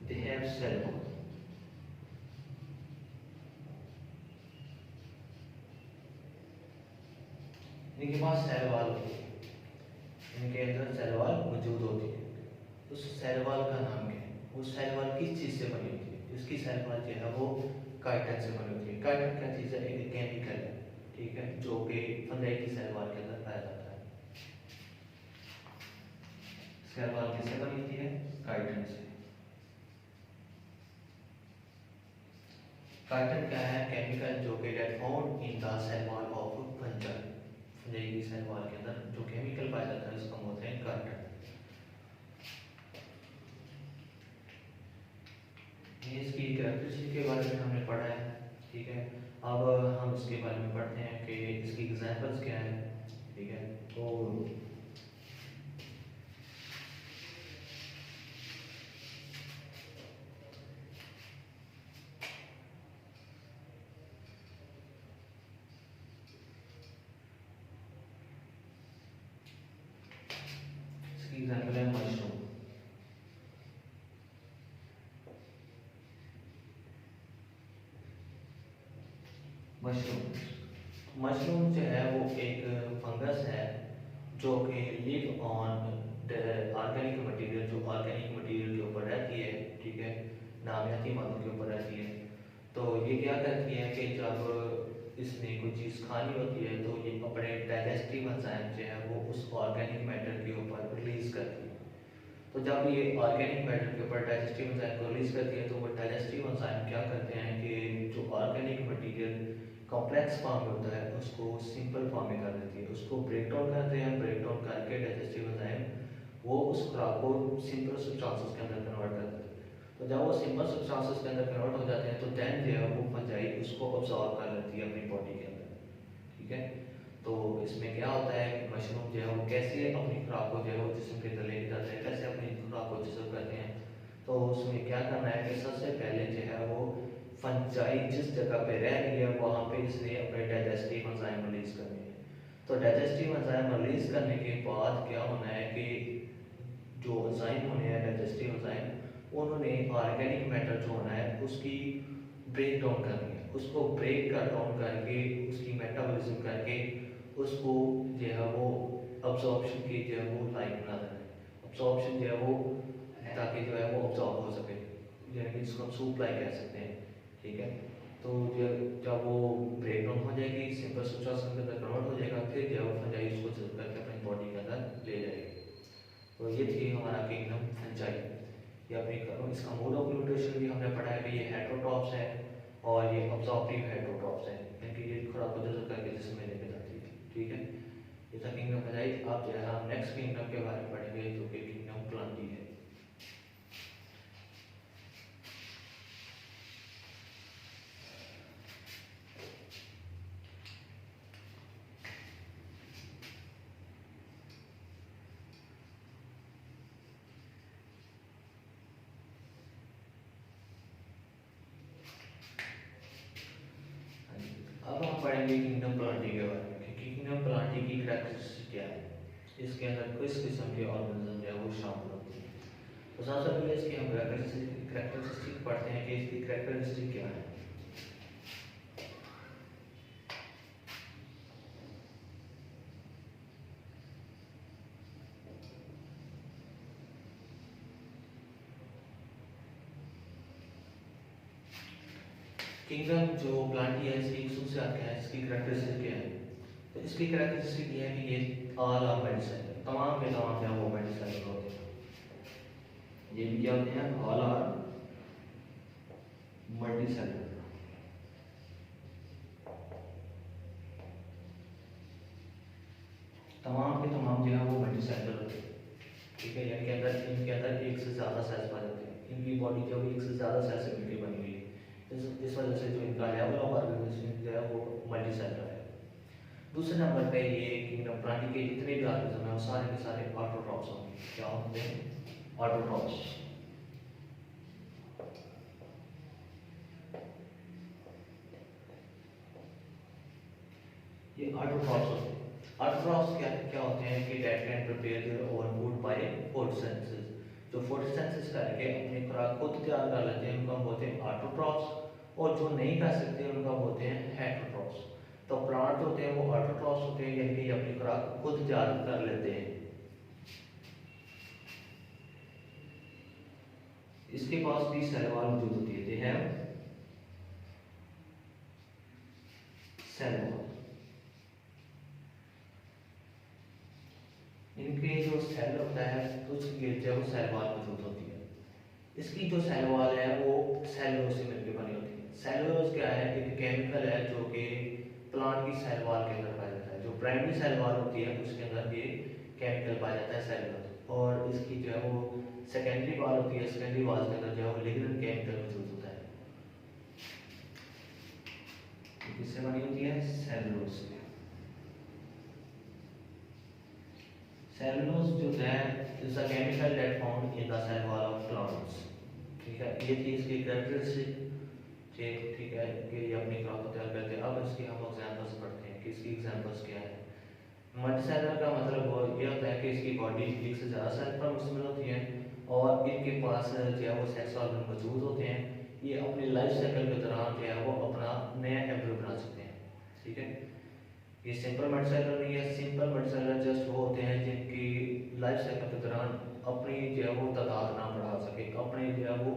Speaker 1: दे हैव सेल वॉल। इनके पास सेल वॉल होती है, इनके अंदर सेल वॉल मौजूद होती है। उस सेल वॉल का नाम क्या है? वो सेल वॉल किस चीज़ से बनी होती है? इसकी सेल वॉल जो है वो काइटिन से बनी होती है। काइटिन क्या चीज़ है? एक केमिकल है, ठीक है, जो कि फंजाई की सेल वॉल के अंदर पाया जाता है। सेल वॉल किससे बनी होती है? काइटिन से। काइटिन क्या है? केमिकल जो कि get found in the cell wall of fungi. Fungi की सेल वॉल के अंदर जो केमिकल पाया जाता है उसको हम बोलते हैं काइटिन। ये इसकी कैरेक्टरिस्टिक के बारे में हमने पढ़ा है, ठीक है। अब हम इसके बारे में पढ़ते हैं कि इसकी एग्जांपल्स क्या है, ठीक है। तो इसकी एग्जांपल है मशरूम। मशरूम मशरूम जो है वो एक फंगस है जो कि लिव ऑन ऑर्गेनिक मटेरियल, जो ऑर्गेनिक मटेरियल के ऊपर रहती है, ठीक है, नामियाती मादों के ऊपर रहती है। तो ये क्या करती है कि जब इसने कोई चीज़ खानी होती है तो ये अपने डाइजेस्टिव एंजाइम जो है वो उस ऑर्गेनिक मैटर के ऊपर रिलीज करती है। तो जब ये ऑर्गेनिक मैटर के ऊपर डाइजेस्टिव एंजाइम को रिलीज करती है तो वो डाइजेस्टिव एंजाइम क्या करते हैं कि जो ऑर्गेनिक मटेरियल कॉम्प्लेक्स फॉर्म में होता है उसको सिंपल फॉर्म में कर देती है, उसको ब्रेक डाउन करते हैं। ब्रेक डाउन करके डाइजेस्टिव एंजाइम वो उस खुराक को सिंपल सब्सटेंसेस के अंदर कन्वर्ट कर देते हैं। तो जब वो सिंपल सब्सटेंसेस के अंदर कन्वर्ट हो जाते हैं तो देन जो है वो फंजाई उसको ऑब्जॉर्व कर लेती है अपनी बॉडी के अंदर, ठीक है। तो इसमें क्या होता है कि मशरूम जो है वो कैसे अपनी खुराक को जो है वो जिस्म के अंदर लेके जाते हैं, कैसे अपनी खुराक को जिस्म करते हैं। तो उसमें क्या करना है कि सबसे पहले जो है वो फंजाई जिस जगह पे रह रही है वहाँ पे इसने अपने डाइजेस्टिव एंजाइम रिलीज करने हैं। तो डाइजेस्टिव एंजाइम रिलीज करने के बाद क्या होना है कि जो एंजाइम होने हैं डाइजेस्टिव एंजाइम उन्होंने ऑर्गेनिक मैटर जो होना है उसकी ब्रेक डाउन करनी है, उसको ब्रेक कर डाउन करके उसकी मेटाबॉलिज्म करके उसको जो है वो अब्जॉर्प्शन की जो है वो लाइक बना देना है। अब्जॉर्प्शन जो है वो ताकि जो है वो अब्जॉर्ब हो सके, यानी कि जिसको हम सूप लाइक कह सकते हैं, ठीक है। तो जब वो ब्रेक डाउन हो जाएगी सिंपल सब्सटेंस के अंदर कन्वर्ट हो जाएगा, फिर जो है वो फंजाई उसको जल्द करके अपनी बॉडी के अंदर ले जाएगी। तो ये थी हमारा किंगडम फंजाई। ये अपनी इसका मोड ऑफ न्यूट्रिशन भी हमने पढ़ा है कि ये हेटेरोट्रॉप्स है और ये अब्जॉर्प्टिव हेटेरोट्रॉप्स है, यानी कि ये खुराक को जल्द करके जिसमें लेके जाती है, ठीक है। ये था किंगडम फंजाई। अब जो है हम नेक्स्ट किंगडम के बारे में पढ़ेंगे जो कि किंगडम प्लांटी है। अब हम पढ़ेंगे किंगडम प्लांटी के बारे में कि किंगडम प्लांटी की कैरेक्टरिस्टिक क्या है, इसके अंदर किस किस्म के ऑर्गेनिज्म जो है वो शामिल होते हैं। तो सबसे पहले इसकी हम कैरेक्टरिस्टिक पढ़ते हैं कि इसकी कैरेक्टरिस्टिक क्या है। किंगडम जो प्लांटी है इसकी खूसियत क्या है, इसकी कैरेक्टरिस्टिक क्या है। तो इसकी कैरेक्टरिस्टिक ये है कि ये ऑल आर मेडिसिन, तमाम के तमाम जो है वो मेडिसिन होते हैं। ये भी क्या होते हैं, ऑल आर मल्टीसेलुलर। तमाम के तमाम जो है वो मल्टीसेलुलर होते हैं, ठीक है। यानी कि इनके अंदर एक से ज़्यादा सेल्स पाए जाते हैं, इनकी बॉडी जो है एक से ज़्यादा सेल से मिलकर बनी हुई है। इस वजह से जो इनका लेवल ऑफ ऑर्गेनाइजेशन जो है वो मल्टीसेलुलर है। दूसरे नंबर पे ये किंगडम प्लांटी के जितने भी ऑर्गेनिज्म हैं वो सारे के सारे ऑटोट्रॉप्स होंगे। क्या होते हैं, ऑटोट्रॉप्स। ये ऑटोट्रॉप्स होते हैं। ऑटोट्रॉप्स क्या क्या होते हैं कि that can prepare their own food by photosynthesis, जो फोटोसिंथेसिस करके अपनी खुराक खुद तैयार कर लेते हैं उनको हम बोलते हैं ऑटोट्रॉप्स, और जो नहीं कर सकते उनको बोलते हैं हेटेरोट्रॉप्स। तो प्लांट होते हैं वो ऑटोट्रॉप्स होते हैं, यानी कि अपनी खुराक खुद तैयार कर लेते हैं। इसके पास भी सेल वॉल मौजूद होती है, दे हैव सेल वॉल। इनके जो सेल होता है तो उसकी जो सेल वॉल मौजूद होती है। इसकी जो सेल वॉल है वो सेलुलोज से मिलकर बनी होती है। सेलुलोज क्या है, एक केमिकल है जो कि प्लांट की सेल वॉल के अंदर पाया जाता है। जो प्राइमरी सेल वॉल होती है उसके अंदर ये केमिकल पाया जाता है सेलुलोज, और इसकी जो है वो सेकेंडरी वॉल होती है, सेकेंडरी वॉल के अंदर जो है वो लिग्नन केमिकल मौजूद होता है। किससे बनी होती है, सेलुलोज से। सेलुलोज जो है is a chemical that found in the cell wall of plants, ठीक है। ये थी इसकी कैरेक्टरिस्टिक, ठीक है, कि ये अपनी खुराक को तैयार करते हैं। अब इसकी हम एग्जांपल्स पढ़ते हैं कि इसकी एग्जांपल्स क्या है। मल्टीसेलुलर का मतलब वो ये होता है कि इसकी बॉडी एक से ज़्यादा सेल पर मुश्तमिल होती है और इनके पास जो है वो सेक्स ऑर्गन मौजूद होते हैं। ये अपनी लाइफ साइकिल के दौरान जो है वो अपना नया एम्ब्रियो बना सकते हैं। ठीक है। ये सिंपल मल्टीसेलुलर नहीं है। सिंपल मल्टीसेलुलर जस्ट वो होते हैं जिनकी लाइफ साइकिल के दौरान अपनी जो है वो तादाद ना बढ़ा सके, अपने जो है वो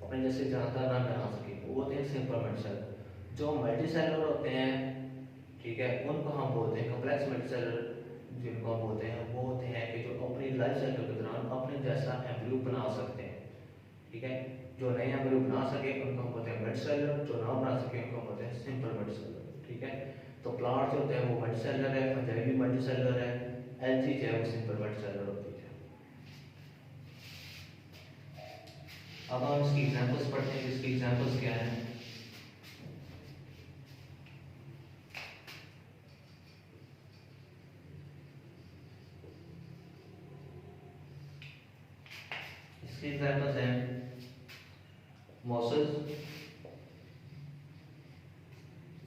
Speaker 1: अपने जैसे ज़्यादा ना बना सके, वो होते हैं सिंपल मल्टीसेलुलर। जो मल्टीसेलुलर होते हैं, ठीक है, उनको हम बोलते हैं कॉम्प्लेक्स मल्टीसेलुलर। जिनको हम बोलते हैं वो होते हैं कि जो अपनी लाइफ साइकिल के दौरान अपने जैसा एम्ब्रियो बना सकते हैं, ठीक है। जो नए एम्ब्रियो बना सके उनको हम बोलते हैं मल्टीसेलुलर, जो ना बना सके उनको हम बोलते हैं सिंपल मल्टीसेलुलर, ठीक है। तो प्लांट जो होते हैं वो मल्टीसेलुलर है, फंजाई भी मल्टीसेलुलर है, एल्गी जो है वो सिंपल मल्टीसेलुलर होती है। अब हम इसकी एग्जांपल्स पढ़ते हैं। इसकी एग्जांपल्स क्या हैं? इसकी एग्जांपल्स हैं मॉसेस,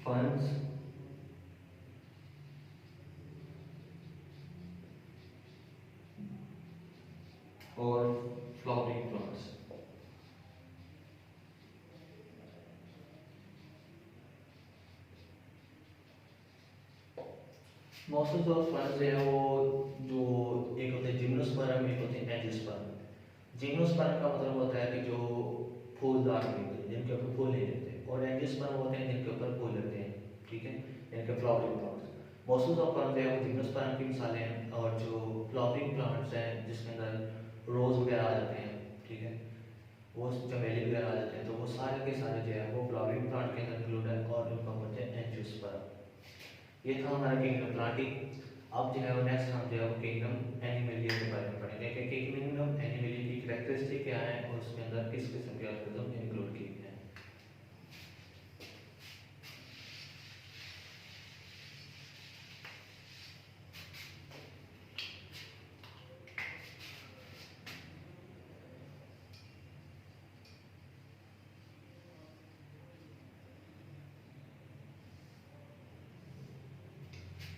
Speaker 1: फंड्स, और फ्लावरिंग प्लांट्स। मॉसेस और फंड्स जो है वो जो एक होते हैं जिम्नोस्पर्म, एक होते हैं एंजियोस्पर्म। जिम्नोस्पर्म का मतलब होता है कि जो फूलदार नहीं होते, जिनके ऊपर फूल नहीं लगते, और एंजियोस्पर्म होते हैं जिनके ऊपर फूल लगते हैं, ठीक है, इनके फ्लावरिंग प्लांट्स। मॉसेस और फंड्स जो है वो जिम्नोस्पर्म की मिसालें हैं, और जो फ्लावरिंग प्लांट्स हैं जिसके अंदर रोज वगैरह आ जाते हैं, ठीक है, वो चमेली वगैरह आ जाते हैं, तो वो सारे के सारे जो है वो फ्लावरिंग प्लांट के अंदर इंक्लूड है, और उनको बोलते हैं एंजियोस्पर्म। ये था हमारा किंगडम प्लांटी। अब जो है वो नेक्स्ट हम जो है वो किंगडम एनिमलिया के बारे में पढ़ेंगे कि किंगडम एनिमलिया की कैरेक्टरिस्टिक क्या है और उसके अंदर किस किस्म के ऑर्गेनिज्म इंक्लूड किए गए हैं।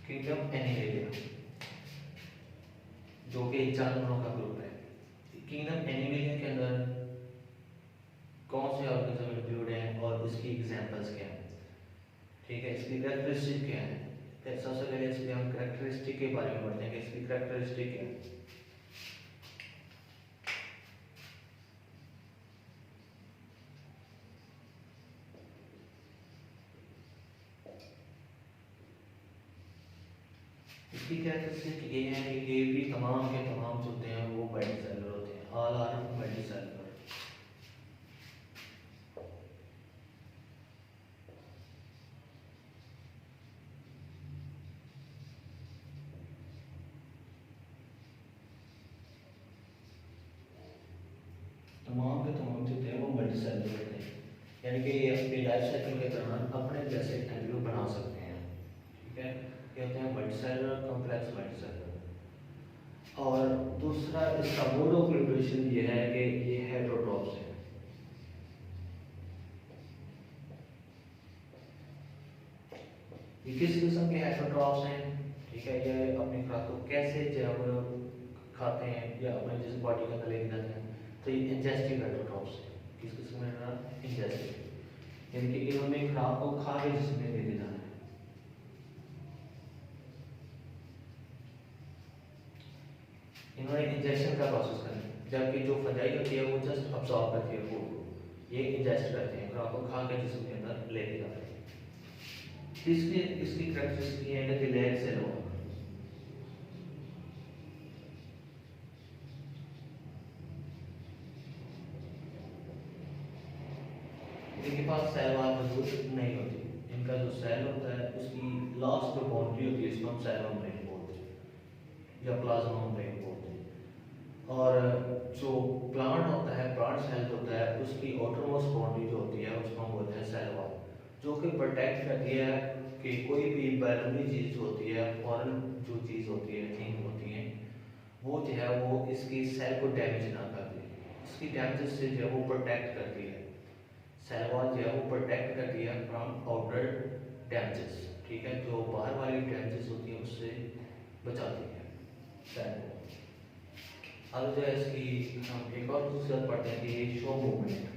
Speaker 1: किंगडम एनिमलिया जो कि जानवरों का ग्रुप है। किंगडम एनिमलिया के अंदर कौन से ऑर्गेनिज्म इंक्लूड हैं और इसकी एग्जांपल्स क्या हैं, ठीक है, इसकी कैरेक्टरिस्टिक क्या है। फिर सबसे पहले इसलिए हम कैरेक्टरिस्टिक के बारे में पढ़ते हैं कि इसकी कैरेक्टरिस्टिक क्या है। इसकी कैरेक्टरिस्टिक ये है कि ये भी तमाम के तमाम जो होते हैं वो मल्टीसेलुलर होते हैं, ऑल आर मल्टीसेलुलर। तमाम के तमाम जो होते हैं वो मल्टीसेलुलर होते हैं, यानी कि ये अपनी लाइफ साइकिल के दौरान अपने जैसे एम्ब्रियो बना सकते हैं, ठीक है। ये होते हैं मल्टीसेलुलर, कॉम्प्लेक्स मल्टीसेलुलर। और दूसरा इसका मोड ऑफ न्यूट्रिशन ये है कि ये हेटेरोट्रॉप्स है। ये किस किस्म के हेटेरोट्रॉप्स हैं, ठीक है, ये अपनी खुराक को कैसे जब खाते हैं या अपने जिस बॉडी के अंदर लेके जाते हैं, तो ये इंजेस्टिव हेटेरोट्रॉप्स है। किस किस्म में? इंजेस्टिव, यानी कि इन्होंने खुराक को खा के जिसमें लेके जाना है। इन्होंने इंजेक्शन का प्रोसेस करना है, जबकि जो फंजाई होती है वो जस्ट अब्सॉर्ब करती है फूड को, ये इंजेस्ट करते हैं, खुराक को खा के जिसम के अंदर लेके जाते हैं। तीसरी इसकी कैरेक्टरिस्टिक ये है कि लैग सेल होगा। इनके पास सेल वाल मौजूद नहीं होती। इनका जो सेल होता है उसकी लास्ट जो बाउंड्री होती है इसको हम सेल मेम्ब्रेन बोलते हैं या प्लाज्मा मेम्ब्रेन बोलते हैं। और जो प्लांट होता है, प्लांट सेल होता है, उसकी आउटरमोस्ट बाउंड्री जो होती है उसको हम बोलते हैं सेल वॉल, जो कि प्रोटेक्ट करती है कि कोई भी बायोलॉजी चीज़ होती है, फॉरेन जो चीज़ होती है, थिंग होती है, वो जो है वो इसकी सेल को डैमेज ना कर दे। इसकी डैमेज से जो है वो प्रोटेक्ट करती है। सेल वॉल जो है वो प्रोटेक्ट करती है फ्रॉम आउटर डैमेजेस, ठीक है, जो बाहर वाली डैमेजेस होती है उससे बचाती है सेल को। अब जो है इसकी हम एक और दूसरा पढ़ते हैं कि ये शो मूवमेंट।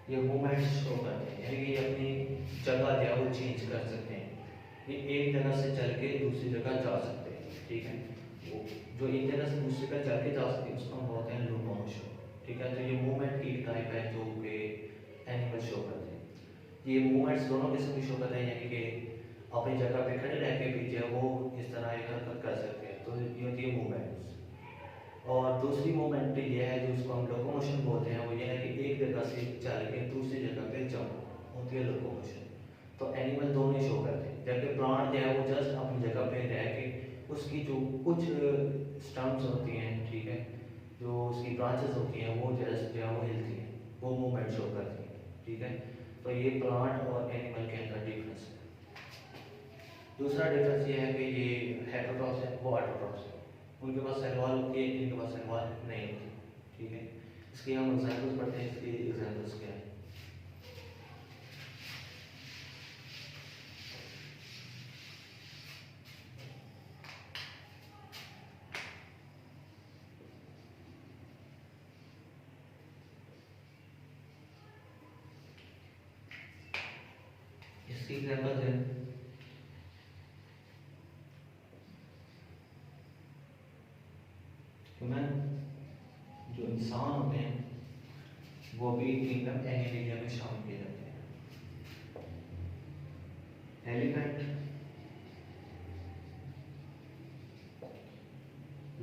Speaker 1: ये मूवमेंट शो करते हैं, यानी कि ये अपनी जगह जो है वो चेंज कर सकते हैं। ये एक जगह से चल के दूसरी जगह जा सकते हैं, ठीक है। वो जो एक जगह से दूसरी जगह चल के जा सकते हैं उसको हम बोलते हैं लोकोमोशन, ठीक है। तो ये मूवमेंट की टाइप है जो कि एनिमल शो करते हैं। ये मूवमेंट्स दोनों किस्म की शो करते हैं, यानी कि अपनी जगह पे खड़े रह के भी जो है वो इस तरह एक हरकत कर सकते हैं, तो ये होती है मूवमेंट्स। और दूसरी मूवमेंट ये है जो उसको हम लोकोमोशन बोलते हैं, वो ये है कि एक जगह से चल के दूसरी जगह पे जंप होती है लोकोमोशन। तो एनिमल दोनों ही शो करते हैं, जबकि प्लांट जो है वो जस्ट अपनी जगह पे रह के उसकी जो कुछ स्टम्प्स होती हैं, ठीक है, जो उसकी ब्रांचेस होती हैं वो जस्ट जो है वो हिलती हैं, वो मूवमेंट शो करती हैं, ठीक है। तो ये प्लांट और एनिमल के अंदर डिफरेंस है। दूसरा डिफरेंस ये है कि ये हेटेरोट्रॉप्स है, वो ऑटोट्रॉप्स है। उनके पास सेल वॉल होती है, इनके पास सेल वॉल नहीं होती, ठीक है। इसके हम एग्जाम्पल्स पढ़ते हैं, इसके एग्जाम्पल्स क्या है। इसके एग्जाम्पल्स है ह्यूमन, जो इंसान होते हैं वो भी किंगडम एनिमलिया में शामिल किए जाते हैं। एलिफेंट,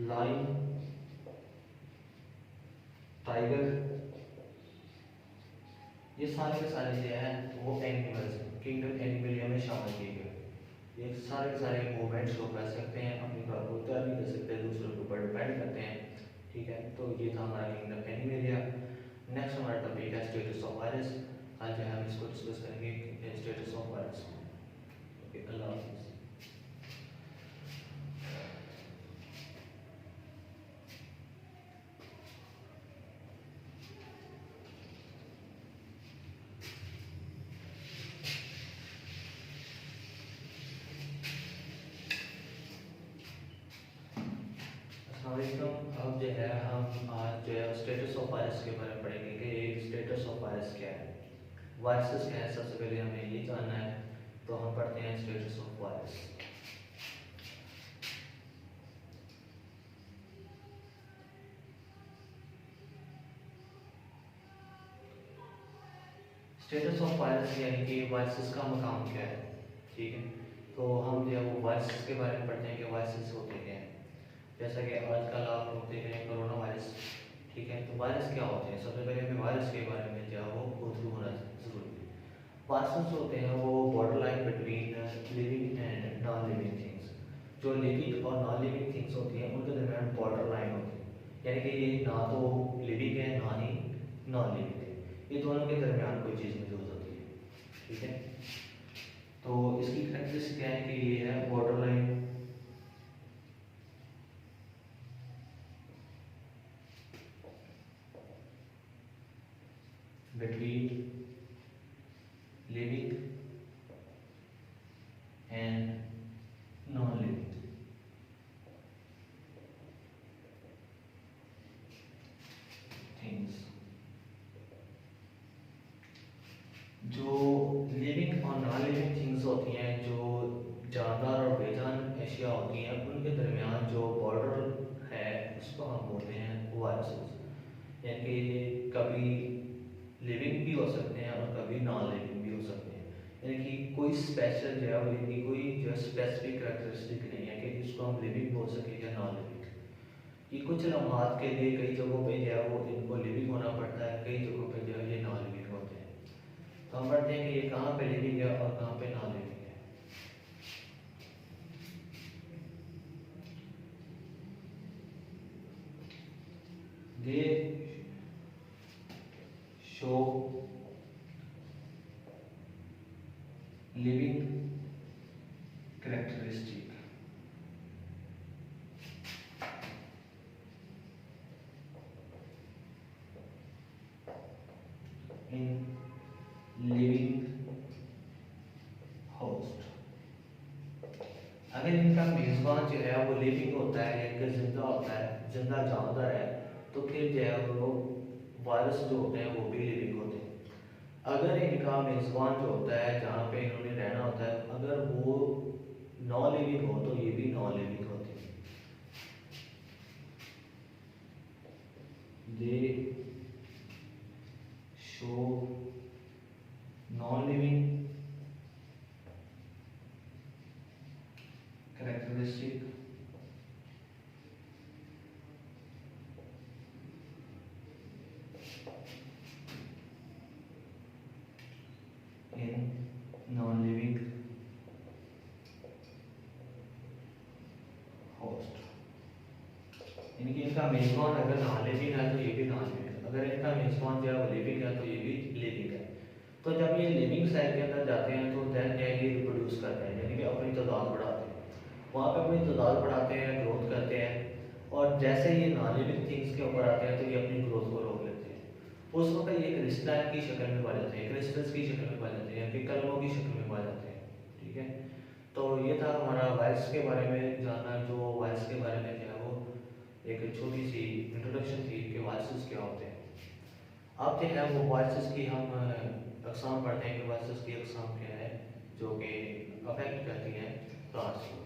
Speaker 1: लायन, टाइगर, ये सारे के सारे जो है वो एनिमल्स किंगडम एनिमलिया में शामिल किए गए। ये सारे के सारे मूवमेंट शो कर सकते हैं, अपने घर को तैयार भी कर सकते हैं, दूसरों के ऊपर डिपेंड करते हैं, ठीक है। तो ये था हमारा किंगडम एनिमलिया। नेक्स्ट हमारा टॉपिक है स्टेटस ऑफ वायरस। आज जो है हम इसको डिस्कस करेंगे, स्टेटस ऑफ वायरस। ओके, अल्लाह हाफिज़। अब जो है हम आज जो है स्टेटस ऑफ वायरस के बारे में पढ़ेंगे कि स्टेटस ऑफ वायरस क्या है, वायरसेस क्या है। सबसे पहले हमें ये जानना है, तो हम पढ़ते हैं status of virus. Status of virus यानी कि वायरसेस का मकाम क्या है, ठीक है। तो हम जो है वो वायरसेस के बारे में पढ़ते हैं कि वायरसेस होते क्या हैं। जैसा कि आजकल आप लोग देख रहे हैं कोरोना वायरस, ठीक है। तो वायरस क्या होते हैं, सबसे पहले हमें वायरस के बारे में जो है वो गुफ्तगू होना जरूरी है। वायरसेस होते हैं वो border line between living and non living things. जो लिविंग और नॉन लिविंग थिंग्स होती हैं उनके दरमियान बॉर्डर लाइन होती है, यानी कि ये ना तो लिविंग है ना ही नॉन लिविंग है, ये दोनों के दरमियान कोई चीज़ मौजूद होती है, ठीक है। तो इसकी कैरेक्टरिस्टिक क्या है कि ये है border line between living and non-living things। जो लिविंग और नॉन लिविंग थिंग्स होती हैं, जो जानदार और बेजान एशिया होती हैं, उनके दरमियान जो बॉर्डर है उसको हम बोलते हैं वायरसेस। यानी कि कभी लिविंग भी हो सकते हैं और कभी नॉन लिविंग भी हो सकते हैं, यानी कि कोई स्पेशल जो है वो इनकी कोई जो स्पेसिफिक करैक्टरिस्टिक नहीं है कि इसको हम लिविंग बोल सकें या नॉन लिविंग। ये कुछ लम्हात के लिए कई जगहों पे जो है वो इनको लिविंग होना पड़ता है, कई जगहों पे जो है ये नॉन लिविंग होते हैं। तो हम पढ़ते हैं कि ये कहाँ पे लिविंग है और कहाँ पे नॉन लिविंग है। दे show living characteristic in living host। अगर इनका मेजबान जो है वो लिविंग होता है या जिंदा होता है, जिंदा जानवर है, तो फिर जो है वो वायरस जो होते हैं वो भी लिविंग होते हैं। अगर इनका मेजबान जो होता है जहाँ पे इन्होंने रहना होता है, अगर वो नॉन लिविंग हो तो ये भी नॉन लिविंग होते हैं। दे show non living characteristic in non living host. इनकी इनका मेजबान अगर नॉन लिविंग है तो ये भी नॉन लिविंग है, अगर इनका मेजबान जो है वो लिविंग है तो ये भी लिविंग है। तो जब ये लिविंग सेल के अंदर जाते हैं तो देन क्या ये रिप्रोड्यूस करते हैं, यानी कि अपनी तादाद बढ़ाते हैं, वहाँ पे अपनी तादाद बढ़ाते हैं, ग्रोथ करते हैं। और जैसे ये नॉन लिविंग थिंग्स के ऊपर आते हैं तो ये अपनी ग्रोथ को रोक लेते हैं। उस वक्त ये क्रिस्टल की शक्ल में पाए जाते हैं, क्रिस्टल्स की शक्ल में पाए जाते हैं, फिर कलमों की शक्ल में पाए जाते हैं। ठीक है, तो ये था हमारा वायरस के बारे में जानना, जो वायरस के बारे में जो है वो एक छोटी सी इंट्रोडक्शन थी कि वायरसेस क्या होते हैं। अब जो है वो वायरसेस की हम अकसाम पढ़ते हैं कि वायरसेस की अकसाम क्या है जो कि अफेक्ट करती हैं प्लांट्स को।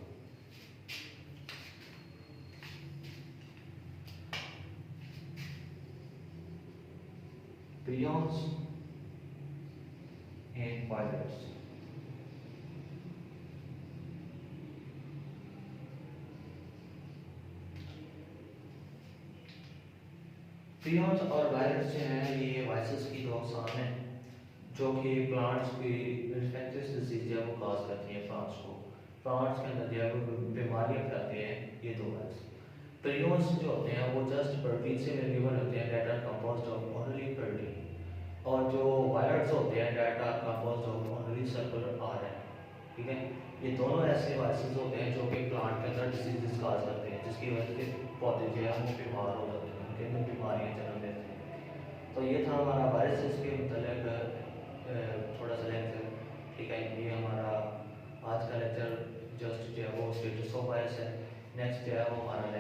Speaker 1: Prions and violets. प्रियॉन्स और वायरस जो हैं ये वायरसेस की दो अकसाम हैं जो कि प्लांट्स की इन्फेक्शियस डिजीज है वो काज करती हैं प्लांट्स को। प्लांट्स के अंदर जो है वो बीमारियां फैलाते हैं ये दो वायरस। प्रियॉन्स जो होते हैं वो जस्ट प्रोटीन से गिवन होते हैं that are composed of only protein, और जो वायरस होते हैं that are composed of only circular RNA. ठीक है, ये दोनों ऐसे वायरसेस होते हैं जो कि प्लांट के अंदर डिसीजेस काज करते हैं, जिसकी वजह से पौधे जो है वो बीमार हो जाते हैं, उनके अंदर बीमारियां जन्म लेते हैं। तो ये था हमारा वायरसेस के मतलब थोड़ा सा लेक्चर। ठीक है, ये हमारा आज का लेक्चर जस्ट जो है वो स्टेटस ऑफ वायरस है। नेक्स्ट जो है वो हमारा